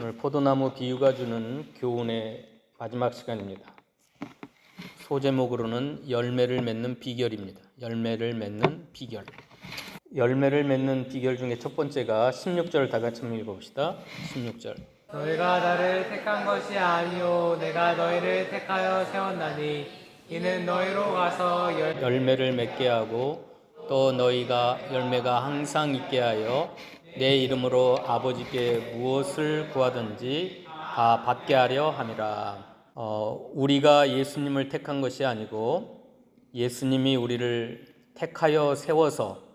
오늘 포도나무 비유가 주는 교훈의 마지막 시간입니다. 소제목으로는 열매를 맺는 비결입니다. 열매를 맺는 비결. 열매를 맺는 비결 중에 첫 번째가 16절 다 같이 한번 읽어봅시다. 16절. 너희가 나를 택한 것이 아니요 내가 너희를 택하여 세웠나니 이는 너희로 가서 열매를 맺게 하고 또 너희가 열매가 항상 있게 하여 내 이름으로 아버지께 무엇을 구하든지 다 받게 하려 함이라. 우리가 예수님을 택한 것이 아니고 예수님이 우리를 택하여 세워서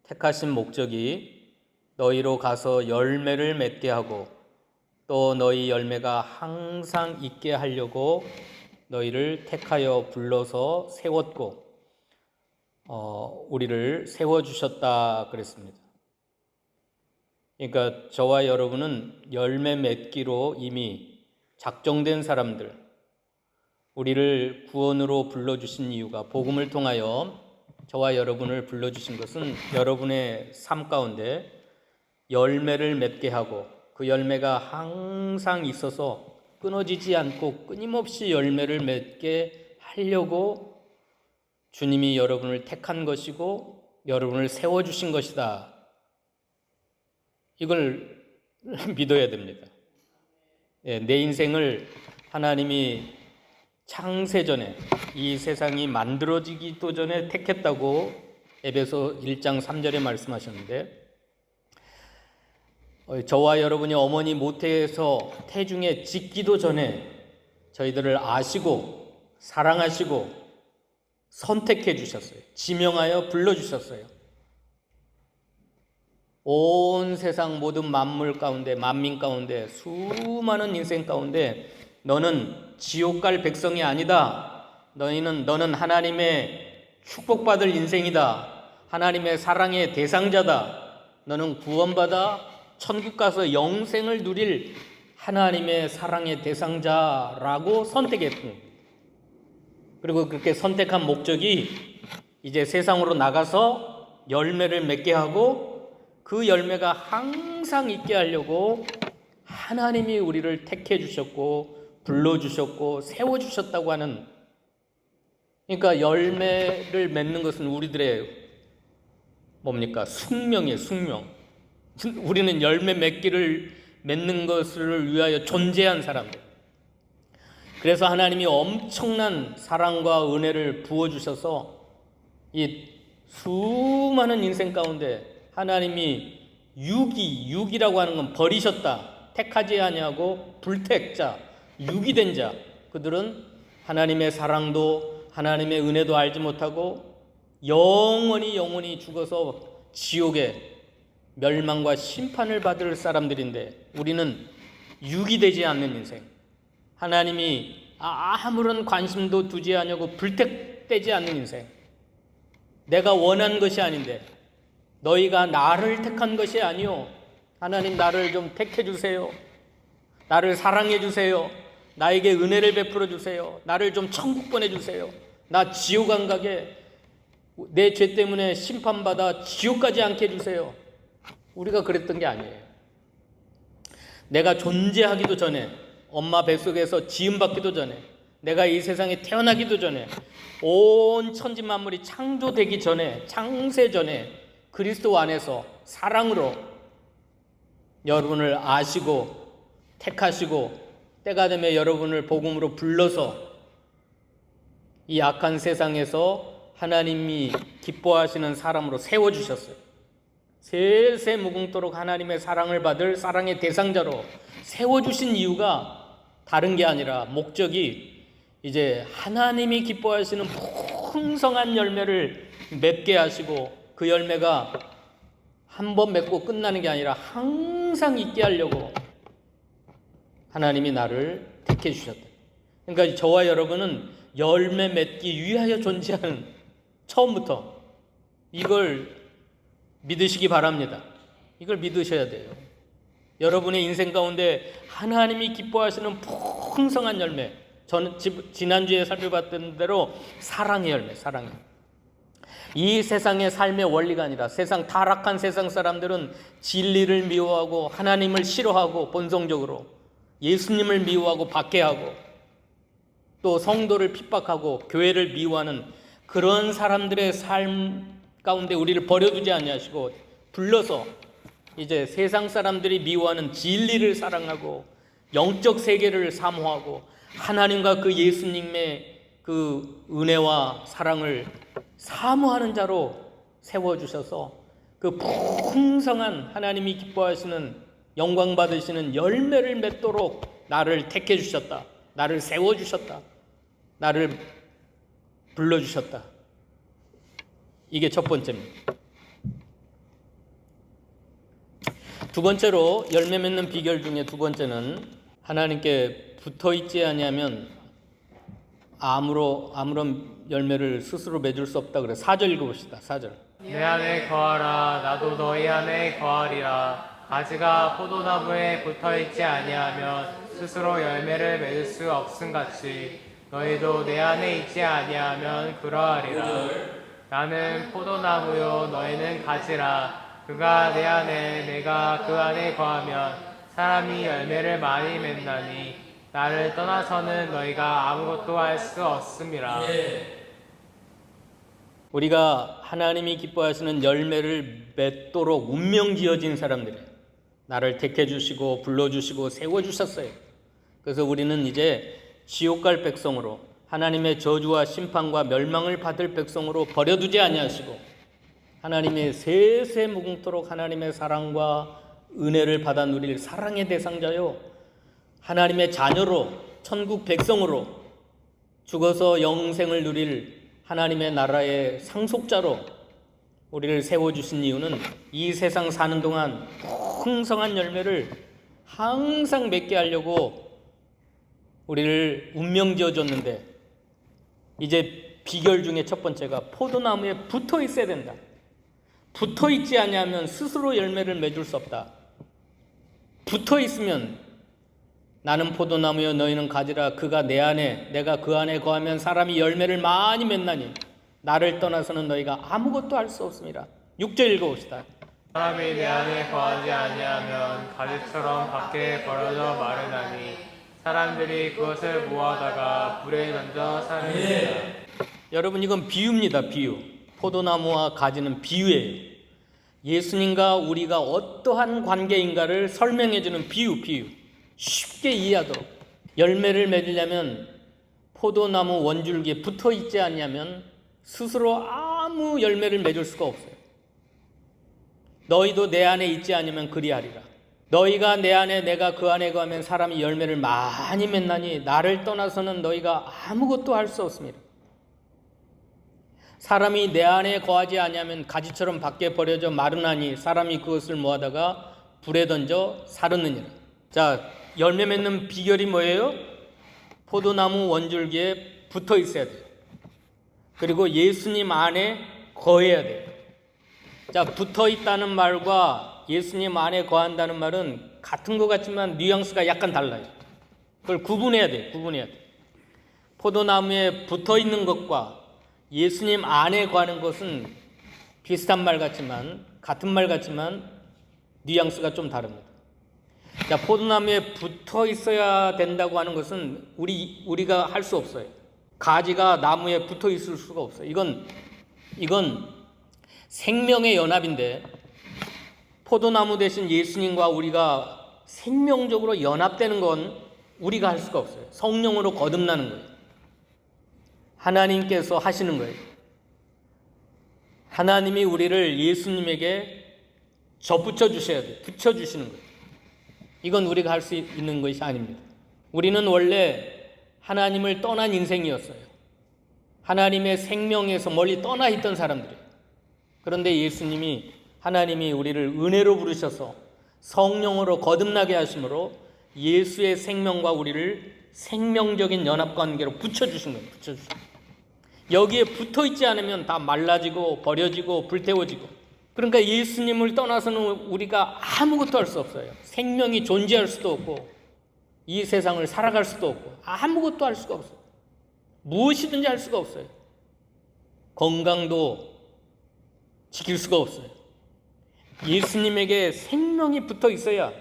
택하신 목적이 너희로 가서 열매를 맺게 하고 또 너희 열매가 항상 있게 하려고 너희를 택하여 불러서 세웠고 우리를 세워주셨다 그랬습니다. 그러니까 저와 여러분은 열매 맺기로 이미 작정된 사람들, 우리를 구원으로 불러주신 이유가 복음을 통하여 저와 여러분을 불러주신 것은 여러분의 삶 가운데 열매를 맺게 하고 그 열매가 항상 있어서 끊어지지 않고 끊임없이 열매를 맺게 하려고 주님이 여러분을 택한 것이고 여러분을 세워주신 것이다. 이걸 믿어야 됩니다. 내 인생을 하나님이 창세전에 이 세상이 만들어지기도 전에 택했다고 에베소 1장 3절에 말씀하셨는데 저와 여러분이 어머니 모태에서 태중에 짓기도 전에 저희들을 아시고 사랑하시고 선택해 주셨어요. 지명하여 불러주셨어요. 온 세상 모든 만물 가운데 만민 가운데 수많은 인생 가운데 너는 지옥 갈 백성이 아니다. 너는 하나님의 축복받을 인생이다. 하나님의 사랑의 대상자다. 너는 구원받아 천국 가서 영생을 누릴 하나님의 사랑의 대상자라고 선택했고 그리고 그렇게 선택한 목적이 이제 세상으로 나가서 열매를 맺게 하고 그 열매가 항상 있게 하려고 하나님이 우리를 택해 주셨고 불러주셨고 세워주셨다고 하는, 그러니까 열매를 맺는 것은 우리들의 뭡니까? 숙명이에요. 숙명. 우리는 열매 맺는 것을 위하여 존재한 사람들. 그래서 하나님이 엄청난 사랑과 은혜를 부어주셔서 이 수많은 인생 가운데 하나님이 유기라고 하는 건 버리셨다. 택하지 아니하고 불택자, 유기된 자. 그들은 하나님의 사랑도 하나님의 은혜도 알지 못하고 영원히 죽어서 지옥에 멸망과 심판을 받을 사람들인데 우리는 유기되지 않는 인생. 하나님이 아무런 관심도 두지 않냐고 불택되지 않는 인생. 내가 원한 것이 아닌데 너희가 나를 택한 것이 아니요. 하나님 나를 좀 택해 주세요. 나를 사랑해 주세요. 나에게 은혜를 베풀어 주세요. 나를 좀 천국 보내주세요. 나 지옥 안 가게 내 죄 때문에 심판받아 지옥까지 않게 해주세요. 우리가 그랬던 게 아니에요. 내가 존재하기도 전에 엄마 뱃속에서 지음받기도 전에 내가 이 세상에 태어나기도 전에 온 천지 만물이 창조되기 전에 창세 전에 그리스도 안에서 사랑으로 여러분을 아시고 택하시고 때가 되면 여러분을 복음으로 불러서 이 악한 세상에서 하나님이 기뻐하시는 사람으로 세워주셨어요. 세세 무궁토록 하나님의 사랑을 받을 사랑의 대상자로 세워주신 이유가 다른 게 아니라 목적이 이제 하나님이 기뻐하시는 풍성한 열매를 맺게 하시고 그 열매가 한 번 맺고 끝나는 게 아니라 항상 있게 하려고 하나님이 나를 택해 주셨다. 그러니까 저와 여러분은 열매 맺기 위하여 존재하는, 처음부터 이걸 믿으시기 바랍니다. 이걸 믿으셔야 돼요. 여러분의 인생 가운데 하나님이 기뻐하시는 풍성한 열매, 저는 지난주에 살펴봤던 대로 사랑의 열매, 사랑의. 이 세상의 삶의 원리가 아니라 세상 타락한 세상 사람들은 진리를 미워하고 하나님을 싫어하고 본성적으로 예수님을 미워하고 박해하고 또 성도를 핍박하고 교회를 미워하는 그런 사람들의 삶 가운데 우리를 버려두지 아니하시고 불러서 이제 세상 사람들이 미워하는 진리를 사랑하고 영적 세계를 사모하고 하나님과 그 예수님의 그 은혜와 사랑을 사모하는 자로 세워주셔서 그 풍성한 하나님이 기뻐하시는 영광 받으시는 열매를 맺도록 나를 택해 주셨다. 나를 세워주셨다. 나를 불러주셨다. 이게 첫 번째입니다. 두 번째로 열매 맺는 비결 중에 두 번째는 하나님께 붙어있지 아니하면 아무런 열매를 스스로 맺을 수 없다. 그래 4절 읽어봅시다. 4절. 내 안에 거하라. 나도 너희 안에 거하리라. 가지가 포도나무에 붙어있지 아니하면 스스로 열매를 맺을 수 없음같이 너희도 내 안에 있지 아니하면 그러하리라. 나는 포도나무요 너희는 가지라. 그가 내 안에 내가 그 안에 거하면 사람이 열매를 많이 맺나니 나를 떠나서는 너희가 아무것도 할 수 없음이라. 우리가 하나님이 기뻐하시는 열매를 맺도록 운명지어진 사람들이에요. 나를 택해 주시고 불러주시고 세워주셨어요. 그래서 우리는 이제 지옥 갈 백성으로 하나님의 저주와 심판과 멸망을 받을 백성으로 버려두지 아니하시고 하나님의 세세 무궁토록 하나님의 사랑과 은혜를 받아 누릴 사랑의 대상자요 하나님의 자녀로 천국 백성으로 죽어서 영생을 누릴 하나님의 나라의 상속자로 우리를 세워주신 이유는 이 세상 사는 동안 풍성한 열매를 항상 맺게 하려고 우리를 운명지어줬는데 이제 비결 중에 첫 번째가 포도나무에 붙어 있어야 된다. 붙어 있지 아니하면 스스로 열매를 맺을 수 없다. 붙어 있으면 나는 포도나무여 너희는 가지라. 그가 내 안에 내가 그 안에 거하면 사람이 열매를 많이 맺나니 나를 떠나서는 너희가 아무것도 할 수 없습니다. 6절 읽어봅시다. 사람이 내 안에 거하지 아니하면 가지처럼 밖에 벌어져 마르나니 사람들이 그것을 모아다가 불에 던져 삶습니다. 여러분 이건 비유입니다. 비유. 포도나무와 가지는 비유예요. 예수님과 우리가 어떠한 관계인가를 설명해주는 비유. 쉽게 이해하도록. 열매를 맺으려면 포도나무 원줄기에 붙어있지 않냐면 스스로 아무 열매를 맺을 수가 없어요. 너희도 내 안에 있지 않으면 그리하리라. 너희가 내 안에 내가 그 안에 거하면 사람이 열매를 많이 맺나니 나를 떠나서는 너희가 아무것도 할 수 없습니다. 사람이 내 안에 거하지 아니하면 가지처럼 밖에 버려져 마르나니 사람이 그것을 모아다가 불에 던져 사르느니라. 자, 열매 맺는 비결이 뭐예요? 포도나무 원줄기에 붙어 있어야 돼요. 그리고 예수님 안에 거해야 돼요. 자, 붙어 있다는 말과 예수님 안에 거한다는 말은 같은 것 같지만 뉘앙스가 약간 달라요. 그걸 구분해야 돼요. 포도나무에 붙어 있는 것과 예수님 안에 거하는 것은 비슷한 말 같지만 같은 말 같지만 뉘앙스가 좀 다릅니다. 자, 포도나무에 붙어 있어야 된다고 하는 것은 우리가 할 수 없어요. 가지가 나무에 붙어 있을 수가 없어요. 이건 생명의 연합인데 포도나무 대신 예수님과 우리가 생명적으로 연합되는 건 우리가 할 수가 없어요. 성령으로 거듭나는 거예요. 하나님께서 하시는 거예요. 하나님이 우리를 예수님에게 접붙여 주셔야 돼요. 붙여주시는 거예요. 이건 우리가 할 수 있는 것이 아닙니다. 우리는 원래 하나님을 떠난 인생이었어요. 하나님의 생명에서 멀리 떠나 있던 사람들이에요. 그런데 하나님이 우리를 은혜로 부르셔서 성령으로 거듭나게 하심으로 예수의 생명과 우리를 생명적인 연합관계로 붙여주신 거예요. 여기에 붙어있지 않으면 다 말라지고 버려지고 불태워지고, 그러니까 예수님을 떠나서는 우리가 아무것도 할 수 없어요. 생명이 존재할 수도 없고 이 세상을 살아갈 수도 없고 아무것도 할 수가 없어요. 무엇이든지 할 수가 없어요. 건강도 지킬 수가 없어요. 예수님에게 생명이 붙어 있어야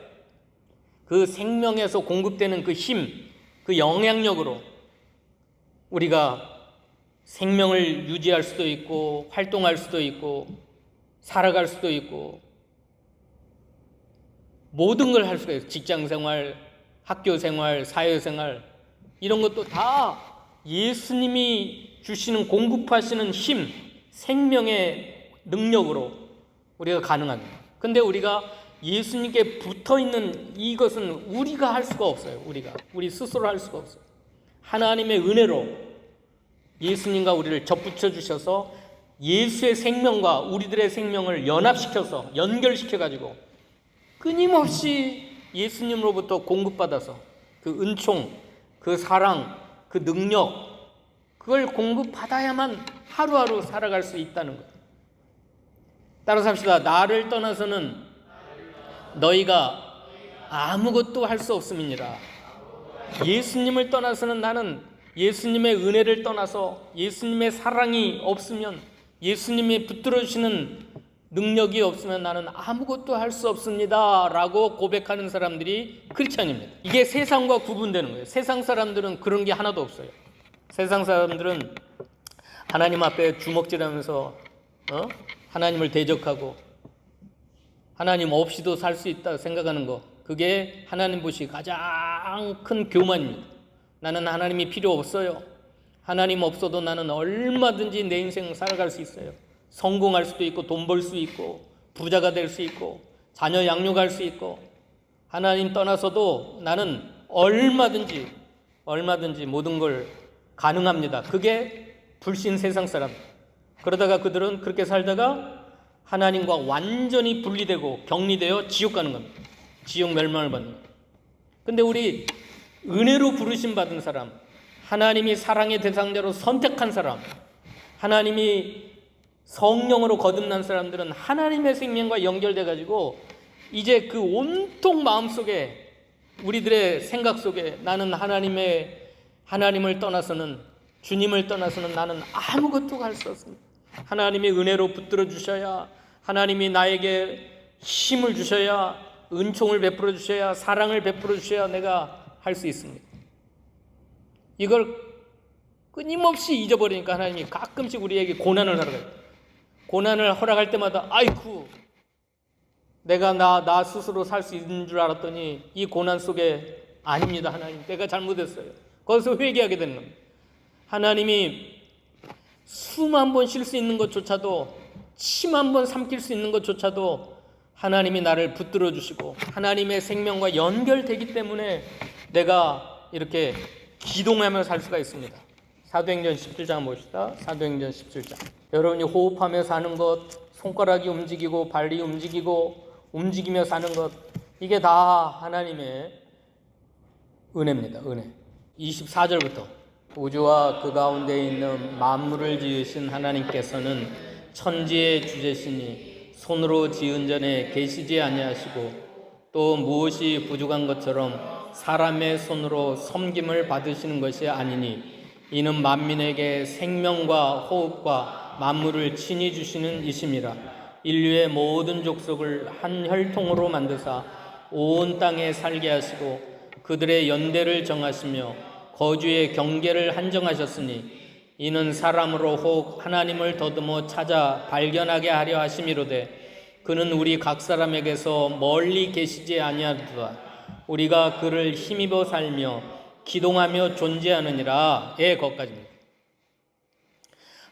그 생명에서 공급되는 그 힘, 그 영향력으로 우리가 생명을 유지할 수도 있고 활동할 수도 있고 살아갈 수도 있고 모든 걸 할 수가 있어요. 직장생활, 학교생활, 사회생활 이런 것도 다 예수님이 주시는 공급하시는 힘, 생명의 능력으로 우리가 가능합니다. 근데 우리가 예수님께 붙어있는 이것은 우리가 할 수가 없어요. 우리 스스로 할 수가 없어요. 하나님의 은혜로 예수님과 우리를 접붙여 주셔서 예수의 생명과 우리들의 생명을 연합시켜서 연결시켜가지고 끊임없이 예수님으로부터 공급받아서 그 은총, 그 사랑, 그 능력 그걸 공급받아야만 하루하루 살아갈 수 있다는 거예요. 따라서 합시다. 나를 떠나서는 너희가 아무것도 할 수 없음이니라. 예수님을 떠나서는 나는 예수님의 은혜를 떠나서 예수님의 사랑이 없으면 예수님이 붙들어 주시는 능력이 없으면 나는 아무것도 할 수 없습니다 라고 고백하는 사람들이 크리스찬입니다. 이게 세상과 구분되는 거예요. 세상 사람들은 그런 게 하나도 없어요. 세상 사람들은 하나님 앞에 주먹질하면서 하나님을 대적하고 하나님 없이도 살 수 있다 생각하는 거, 그게 하나님 보시 가장 큰 교만입니다. 나는 하나님이 필요 없어요. 하나님 없어도 나는 얼마든지 내 인생 살아갈 수 있어요. 성공할 수도 있고 돈 벌 수 있고 부자가 될 수 있고 자녀 양육할 수 있고 하나님 떠나서도 나는 얼마든지 모든 걸 가능합니다. 그게 불신 세상 사람. 그러다가 그들은 그렇게 살다가 하나님과 완전히 분리되고 격리되어 지옥 가는 겁니다. 지옥 멸망을 받는 겁니다. 근데 우리 은혜로 부르심 받은 사람, 하나님이 사랑의 대상자로 선택한 사람, 하나님이 성령으로 거듭난 사람들은 하나님의 생명과 연결돼 가지고 이제 그 온통 마음속에 우리들의 생각 속에 나는 하나님을 떠나서는, 주님을 떠나서는 나는 아무것도 할 수 없습니다. 하나님의 은혜로 붙들어 주셔야, 하나님이 나에게 힘을 주셔야, 은총을 베풀어 주셔야, 사랑을 베풀어 주셔야 내가 할 수 있습니다. 이걸 끊임없이 잊어버리니까 하나님이 가끔씩 우리에게 고난을 허락해요. 고난을 허락할 때마다 아이쿠, 내가 나 스스로 살 수 있는 줄 알았더니 이 고난 속에 아닙니다. 하나님, 내가 잘못했어요. 거기서 회개하게 되는 겁니다. 하나님이 숨 한 번 쉴 수 있는 것조차도, 침 한 번 삼킬 수 있는 것조차도 하나님이 나를 붙들어 주시고 하나님의 생명과 연결되기 때문에 내가 이렇게 기동하며 살 수가 있습니다. 사도행전 17장 봅시다. 사도행전 17장. 여러분이 호흡하며 사는 것, 손가락이 움직이고 발이 움직이며 사는 것, 이게 다 하나님의 은혜입니다. 은혜. 24절부터 우주와 그 가운데 있는 만물을 지으신 하나님께서는 천지의 주제시니 손으로 지은 전에 계시지 아니하시고 또 무엇이 부족한 것처럼 사람의 손으로 섬김을 받으시는 것이 아니니 이는 만민에게 생명과 호흡과 만물을 친히 주시는 이심이라. 인류의 모든 족속을 한 혈통으로 만드사 온 땅에 살게 하시고 그들의 연대를 정하시며 거주의 경계를 한정하셨으니 이는 사람으로 혹 하나님을 더듬어 찾아 발견하게 하려 하심이로되 그는 우리 각 사람에게서 멀리 계시지 아니하도다. 우리가 그를 힘입어 살며 기동하며 존재하느니라. 거기까지입니다.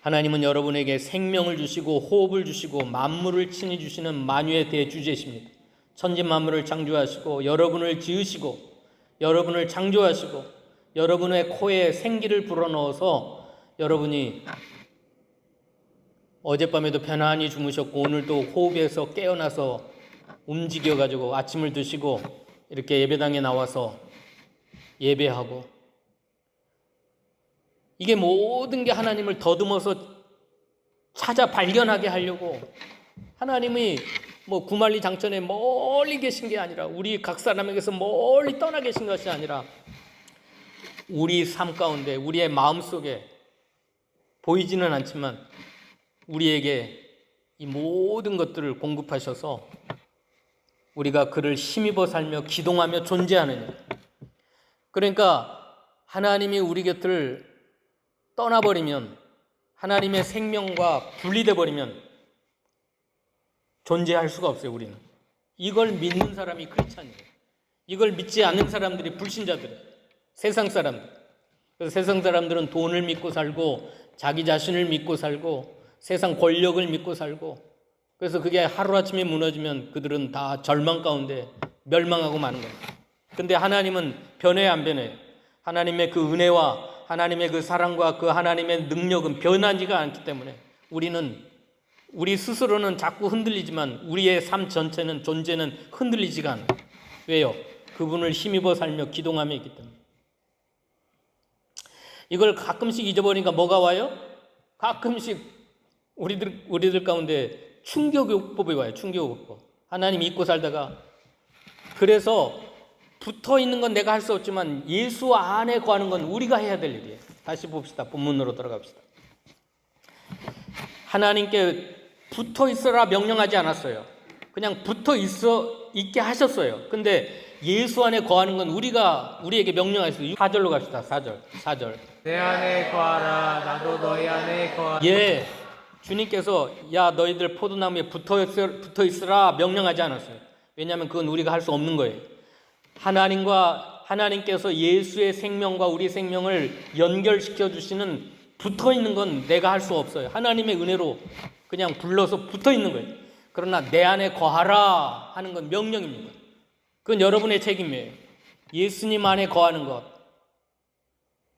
하나님은 여러분에게 생명을 주시고 호흡을 주시고 만물을 친히 주시는 만유의 대주제십니다. 천지 만물을 창조하시고 여러분을 지으시고 여러분을 창조하시고 여러분의 코에 생기를 불어넣어서 여러분이 어젯밤에도 편안히 주무셨고 오늘도 호흡에서 깨어나서 움직여가지고 아침을 드시고 이렇게 예배당에 나와서 예배하고, 이게 모든 게 하나님을 더듬어서 찾아 발견하게 하려고, 하나님이 뭐 구만리 장천에 멀리 계신 게 아니라 우리 각 사람에게서 멀리 떠나 계신 것이 아니라 우리 삶 가운데 우리의 마음속에 보이지는 않지만 우리에게 이 모든 것들을 공급하셔서 우리가 그를 힘입어 살며 기동하며 존재하느냐. 그러니까 하나님이 우리 곁을 떠나버리면, 하나님의 생명과 분리돼 버리면 존재할 수가 없어요. 우리는 이걸 믿는 사람이 크리스찬이에요. 이걸 믿지 않는 사람들이 불신자들이에요. 세상 사람들. 그래서 세상 사람들은 돈을 믿고 살고 자기 자신을 믿고 살고 세상 권력을 믿고 살고, 그래서 그게 하루아침에 무너지면 그들은 다 절망 가운데 멸망하고 마는 거예요. 근데 하나님은 변해야 안 변해요. 하나님의 그 은혜와 하나님의 그 사랑과 그 하나님의 능력은 변하지가 않기 때문에 우리 스스로는 자꾸 흔들리지만 우리의 삶 전체는, 존재는 흔들리지가 않아요. 왜요? 그분을 힘입어 살며 기동하며 있기 때문에. 이걸 가끔씩 잊어버리니까 뭐가 와요? 가끔씩 우리들 가운데 충격요법이 와요. 충격요법. 하나님 믿고 살다가, 그래서 붙어 있는 건 내가 할 수 없지만 예수 안에 거하는 건 우리가 해야 될 일이에요. 다시 봅시다. 본문으로 들어갑시다. 하나님께 붙어 있어라 명령하지 않았어요. 그냥 붙어 있게 하셨어요. 근데 예수 안에 거하는 건 우리에게 명령하셨어요. 4절로 갑시다. 4절. 내 안에 거하라. 나도 너희 안에 거하라. 예, 주님께서 야 너희들 포도나무에 붙어 있으라 명령하지 않았어요. 왜냐하면 그건 우리가 할 수 없는 거예요. 하나님께서 예수의 생명과 우리 생명을 연결시켜 주시는, 붙어 있는 건 내가 할 수 없어요. 하나님의 은혜로 그냥 불러서 붙어 있는 거예요. 그러나 내 안에 거하라 하는 건 명령입니다. 그건 여러분의 책임이에요. 예수님 안에 거하는 것.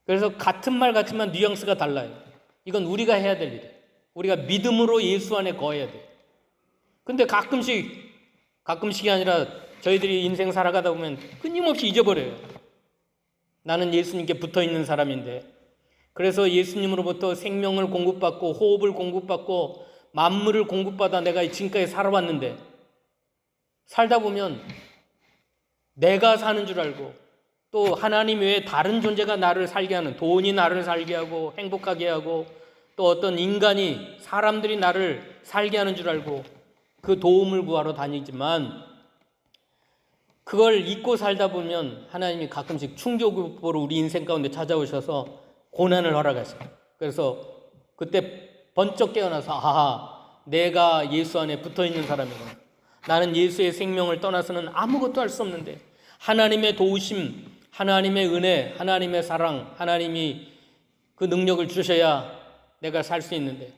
그래서 같은 말 같지만 뉘앙스가 달라요. 이건 우리가 해야 될 일이에요. 우리가 믿음으로 예수 안에 거해야 돼요. 근데 가끔씩이 아니라 저희들이 인생 살아가다 보면 끊임없이 잊어버려요. 나는 예수님께 붙어 있는 사람인데, 그래서 예수님으로부터 생명을 공급받고 호흡을 공급받고 만물을 공급받아 내가 지금까지 살아왔는데, 살다 보면 내가 사는 줄 알고 또 하나님 외에 다른 존재가 나를 살게 하는, 돈이 나를 살게 하고 행복하게 하고 또 어떤 인간이, 사람들이 나를 살게 하는 줄 알고 그 도움을 구하러 다니지만, 그걸 잊고 살다 보면 하나님이 가끔씩 충격으로 우리 인생 가운데 찾아오셔서 고난을 허락하세요. 그래서 그때 번쩍 깨어나서 내가 예수 안에 붙어있는 사람이구나. 나는 예수의 생명을 떠나서는 아무것도 할 수 없는데 하나님의 도우심, 하나님의 은혜, 하나님의 사랑, 하나님이 그 능력을 주셔야 내가 살 수 있는데,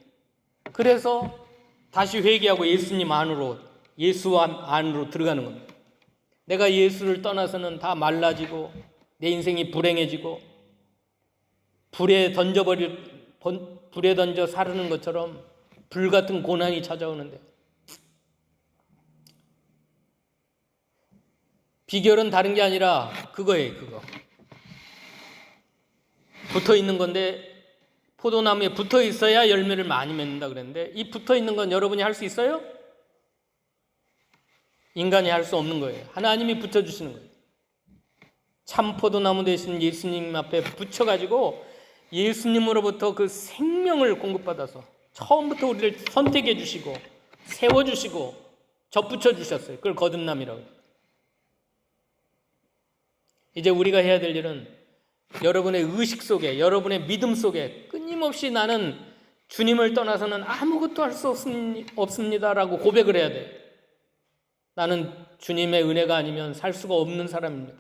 그래서 다시 회개하고 예수님 안으로, 예수 안으로 들어가는 겁니다. 내가 예수를 떠나서는 다 말라지고 내 인생이 불행해지고 불에 던져 사르는 것처럼 불같은 고난이 찾아오는데, 비결은 다른 게 아니라 그거예요. 그거 붙어 있는 건데, 포도나무에 붙어 있어야 열매를 많이 맺는다 그랬는데, 이 붙어 있는 건 여러분이 할 수 있어요? 인간이 할 수 없는 거예요. 하나님이 붙여주시는 거예요. 참 포도나무 되신 예수님 앞에 붙여가지고 예수님으로부터 그 생명을 공급받아서 처음부터 우리를 선택해 주시고 세워주시고 접붙여 주셨어요. 그걸 거듭남이라고 해요. 이제 우리가 해야 될 일은 여러분의 의식 속에, 여러분의 믿음 속에 끊임없이 나는 주님을 떠나서는 아무것도 할 수 없습니다라고 고백을 해야 돼요. 나는 주님의 은혜가 아니면 살 수가 없는 사람입니다.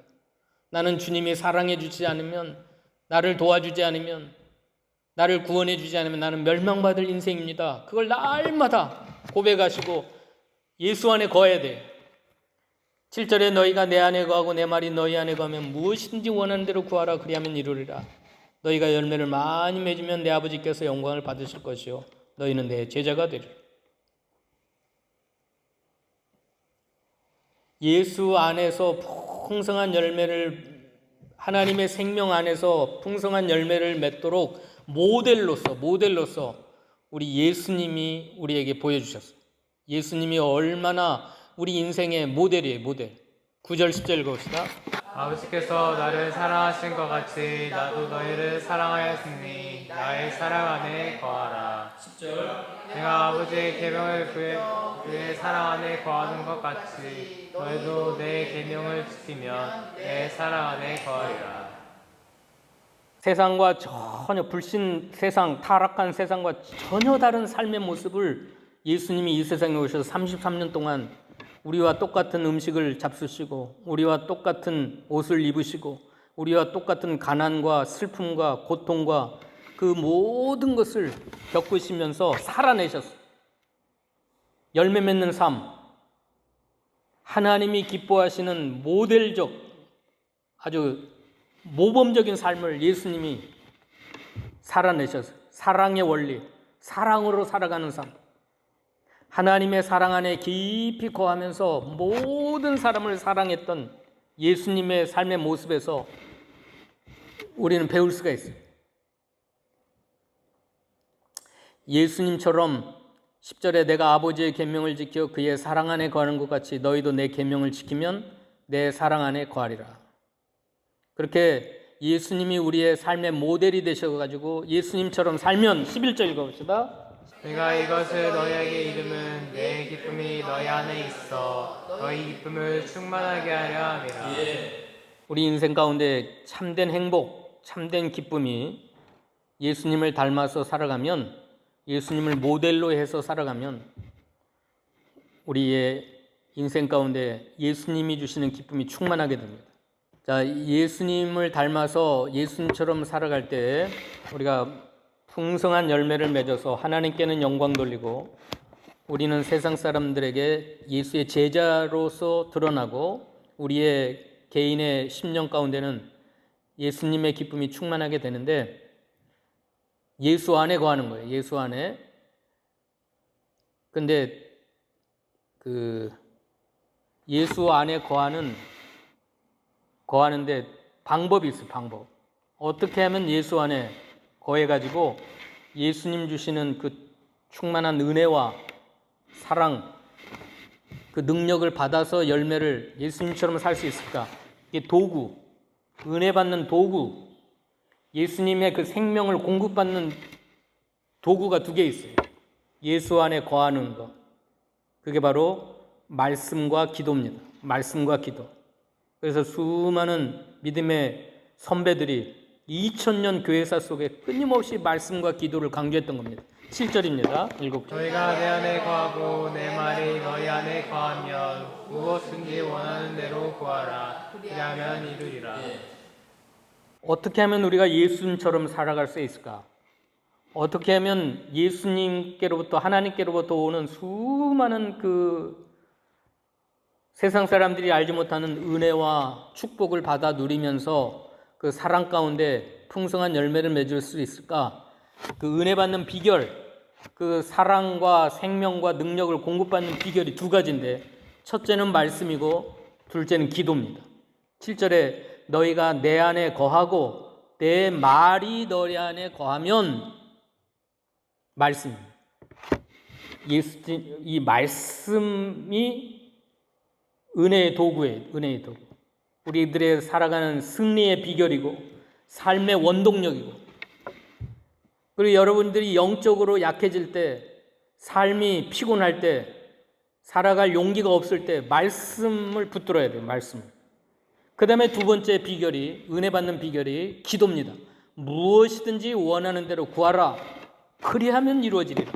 나는 주님이 사랑해 주지 않으면, 나를 도와주지 않으면, 나를 구원해 주지 않으면 나는 멸망받을 인생입니다. 그걸 날마다 고백하시고 예수 안에 거해야 돼요. 7절에 너희가 내 안에 거하고 내 말이 너희 안에 거하면 무엇이든지 원하는 대로 구하라 그리하면 이루리라. 너희가 열매를 많이 맺으면 내 아버지께서 영광을 받으실 것이요 너희는 내 제자가 되리라. 예수 안에서 풍성한 열매를, 하나님의 생명 안에서 풍성한 열매를 맺도록 모델로서 우리 예수님이 우리에게 보여주셨어요. 예수님이 얼마나 우리 인생의 모델이에요. 모델. 9절 10절 읽어봅시다. 아버지께서 나를 사랑하신 것 같이 나도 너희를 사랑하였으니 나의 사랑 안에 거하라. 10절. 내가 아버지의 계명을 그의 사랑 안에 거하는 것 같이 너희도 내 계명을 지키면 내 사랑 안에 거하리라. 세상과 전혀 불신 세상, 타락한 세상과 전혀 다른 삶의 모습을 예수님이 이 세상에 오셔서 33년 동안 우리와 똑같은 음식을 잡수시고 우리와 똑같은 옷을 입으시고 우리와 똑같은 가난과 슬픔과 고통과 그 모든 것을 겪으시면서 살아내셨어요. 열매 맺는 삶, 하나님이 기뻐하시는 모델적 아주 모범적인 삶을 예수님이 살아내셨어요. 사랑의 원리, 사랑으로 살아가는 삶. 하나님의 사랑 안에 깊이 거하면서 모든 사람을 사랑했던 예수님의 삶의 모습에서 우리는 배울 수가 있어요. 예수님처럼 10절에 내가 아버지의 계명을 지켜 그의 사랑 안에 거하는 것 같이 너희도 내 계명을 지키면 내 사랑 안에 거하리라. 그렇게 예수님이 우리의 삶의 모델이 되셔가지고 예수님처럼 살면 11절 읽어봅시다. 내가 이것을 너희에게 이름은 내 기쁨이 너희 안에 있어 너희 기쁨을 충만하게 하려 함이라. 우리 인생 가운데 참된 행복, 참된 기쁨이 예수님을 닮아서 살아가면, 예수님을 모델로 해서 살아가면 우리의 인생 가운데 예수님이 주시는 기쁨이 충만하게 됩니다. 자, 예수님을 닮아서 예수님처럼 살아갈 때 우리가 풍성한 열매를 맺어서 하나님께는 영광 돌리고 우리는 세상 사람들에게 예수의 제자로서 드러나고 우리의 개인의 심령 가운데는 예수님의 기쁨이 충만하게 되는데 예수 안에 거하는 거예요. 예수 안에. 근데 예수 안에 거하는데 방법이 있어요. 방법. 어떻게 하면 예수 안에 거해가지고 예수님 주시는 그 충만한 은혜와 사랑, 그 능력을 받아서 열매를 예수님처럼 살 수 있을까? 이게 도구, 은혜 받는 도구, 예수님의 그 생명을 공급받는 도구가 두 개 있어요. 예수 안에 거하는 것. 그게 바로 말씀과 기도입니다. 말씀과 기도. 그래서 수많은 믿음의 선배들이 2000년 교회사 속에 끊임없이 말씀과 기도를 강조했던 겁니다. 7절입니다. 읽어보죠. 너희가 내 안에 거하고 내 말이 너희 안에 거하면 무엇든지 원하는 대로 구하라. 그리하면 이루리라. 어떻게 하면 우리가 예수님처럼 살아갈 수 있을까? 어떻게 하면 예수님께로부터 하나님께로부터 오는 수많은 그 세상 사람들이 알지 못하는 은혜와 축복을 받아 누리면서 그 사랑 가운데 풍성한 열매를 맺을 수 있을까? 그 은혜 받는 비결, 그 사랑과 생명과 능력을 공급받는 비결이 두 가지인데 첫째는 말씀이고 둘째는 기도입니다. 7절에 너희가 내 안에 거하고 내 말이 너희 안에 거하면 말씀입니다. 이 말씀이 은혜의 도구예요. 은혜의 도구. 우리들의 살아가는 승리의 비결이고 삶의 원동력이고 그리고 여러분들이 영적으로 약해질 때 삶이 피곤할 때 살아갈 용기가 없을 때 말씀을 붙들어야 돼요. 말씀을. 그 다음에 두 번째 비결이 은혜 받는 비결이 기도입니다. 무엇이든지 원하는 대로 구하라. 그리하면 이루어지리라.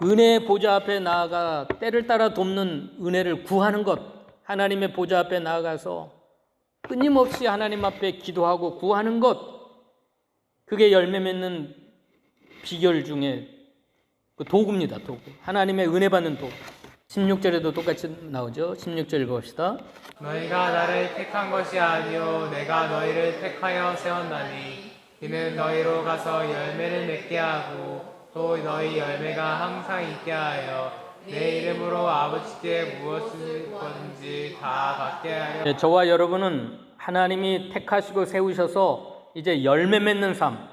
은혜의 보좌 앞에 나아가 때를 따라 돕는 은혜를 구하는 것, 하나님의 보좌 앞에 나아가서 끊임없이 하나님 앞에 기도하고 구하는 것, 그게 열매 맺는 비결 중에 그 도구입니다. 도구. 하나님의 은혜 받는 도구. 16절에도 똑같이 나오죠. 16절 읽어봅시다. 너희가 나를 택한 것이 아니요 내가 너희를 택하여 세웠나니 이는 너희로 가서 열매를 맺게 하고 또 너희 열매가 항상 있게 하여 내 이름으로 아버지께 무엇이든지 다 받게 하려. 네, 저와 여러분은 하나님이 택하시고 세우셔서 이제 열매 맺는 삶,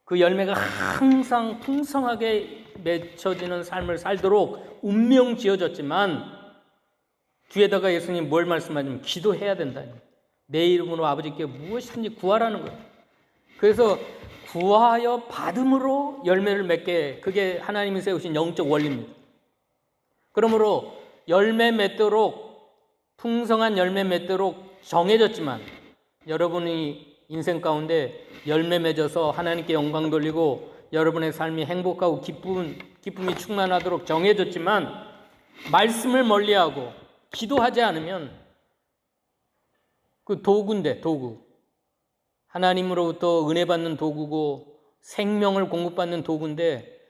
그 열매가 항상 풍성하게 맺혀지는 삶을 살도록 운명 지어졌지만 뒤에다가 예수님 뭘 말씀하냐면 기도해야 된다. 내 이름으로 아버지께 무엇이든지 구하라는 거예요. 그래서 구하여 받음으로 열매를 맺게, 그게 하나님이 세우신 영적 원리입니다. 그러므로 열매 맺도록, 풍성한 열매 맺도록 정해졌지만 여러분이 인생 가운데 열매 맺어서 하나님께 영광 돌리고 여러분의 삶이 행복하고 기쁨이 충만하도록 정해졌지만 말씀을 멀리하고 기도하지 않으면 그 도구인데, 도구. 하나님으로부터 은혜 받는 도구고 생명을 공급받는 도구인데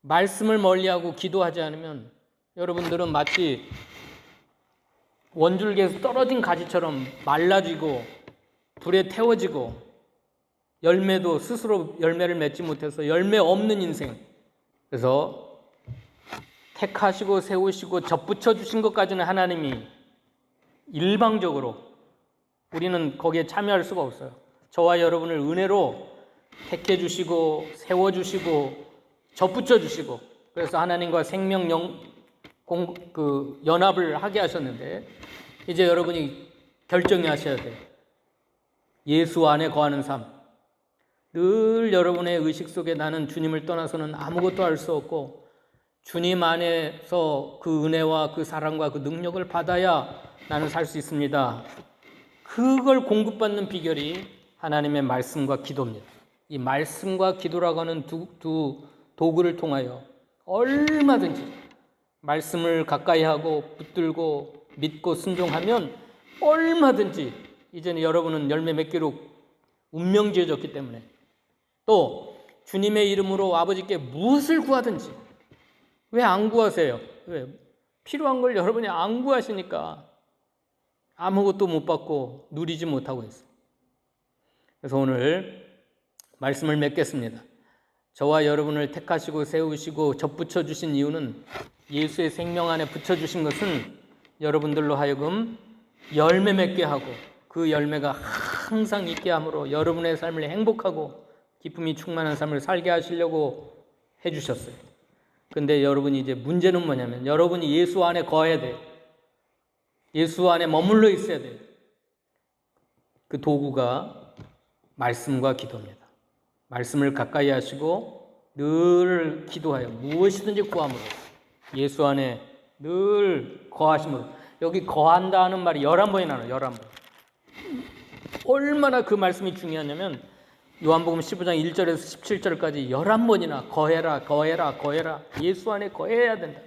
말씀을 멀리하고 기도하지 않으면 여러분들은 마치 원줄기에서 떨어진 가지처럼 말라지고 불에 태워지고 열매도 스스로 열매를 맺지 못해서 열매 없는 인생. 그래서 택하시고 세우시고 접붙여 주신 것까지는 하나님이 일방적으로, 우리는 거기에 참여할 수가 없어요. 저와 여러분을 은혜로 택해 주시고 세워 주시고 접붙여 주시고, 그래서 하나님과 생명 연합을 하게 하셨는데 이제 여러분이 결정하셔야 돼요. 예수 안에 거하는 삶. 늘 여러분의 의식 속에 나는 주님을 떠나서는 아무것도 할 수 없고 주님 안에서 그 은혜와 그 사랑과 그 능력을 받아야 나는 살 수 있습니다. 그걸 공급받는 비결이 하나님의 말씀과 기도입니다. 이 말씀과 기도라고 하는 두 도구를 통하여 얼마든지 말씀을 가까이 하고 붙들고 믿고 순종하면 얼마든지 이제는 여러분은 열매 맺기로 운명지어졌기 때문에, 또 주님의 이름으로 아버지께 무엇을 구하든지, 왜 안 구하세요? 왜? 필요한 걸 여러분이 안 구하시니까 아무것도 못 받고 누리지 못하고 있어요. 그래서 오늘 말씀을 맺겠습니다. 저와 여러분을 택하시고 세우시고 접붙여 주신 이유는 예수의 생명 안에 붙여주신 것은 여러분들로 하여금 열매 맺게 하고 그 열매가 항상 있게 함으로 여러분의 삶을 행복하고 기쁨이 충만한 삶을 살게 하시려고 해주셨어요. 근데 여러분이 이제 문제는 뭐냐면 여러분이 예수 안에 거해야 돼요. 예수 안에 머물러 있어야 돼요. 그 도구가 말씀과 기도입니다. 말씀을 가까이 하시고 늘 기도하여 무엇이든지 구함으로 예수 안에 늘 거하심으로. 여기 거한다 하는 말이 11번이 나와요. 11번. 얼마나 그 말씀이 중요하냐면 요한복음 15장 1절에서 17절까지 11번이나 거해라 거해라 거해라. 예수 안에 거해야 된다.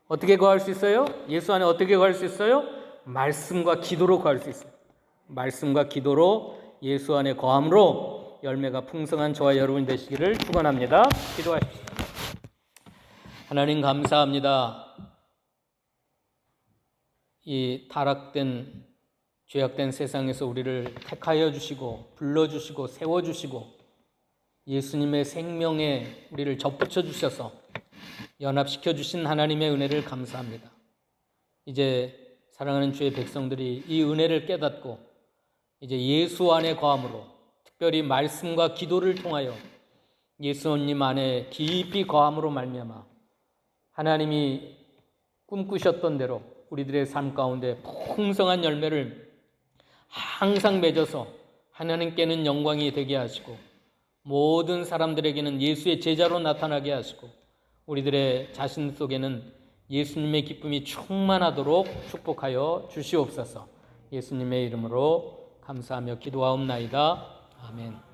어떻게 거할 수 있어요? 예수 안에 어떻게 거할 수 있어요? 말씀과 기도로 거할 수 있어요. 말씀과 기도로 예수 안에 거함으로 열매가 풍성한 저와 여러분이 되시기를 축원합니다. 기도하십시오. 하나님 감사합니다. 이 타락된 죄악된 세상에서 우리를 택하여 주시고 불러주시고 세워주시고 예수님의 생명에 우리를 접붙여 주셔서 연합시켜 주신 하나님의 은혜를 감사합니다. 이제 사랑하는 주의 백성들이 이 은혜를 깨닫고 이제 예수 안에 거함으로 특별히 말씀과 기도를 통하여 예수님 안에 깊이 거함으로 말미암아 하나님이 꿈꾸셨던 대로 우리들의 삶 가운데 풍성한 열매를 항상 맺어서 하나님께는 영광이 되게 하시고 모든 사람들에게는 예수의 제자로 나타나게 하시고 우리들의 자신 속에는 예수님의 기쁨이 충만하도록 축복하여 주시옵소서. 예수님의 이름으로 감사하며 기도하옵나이다. 아멘.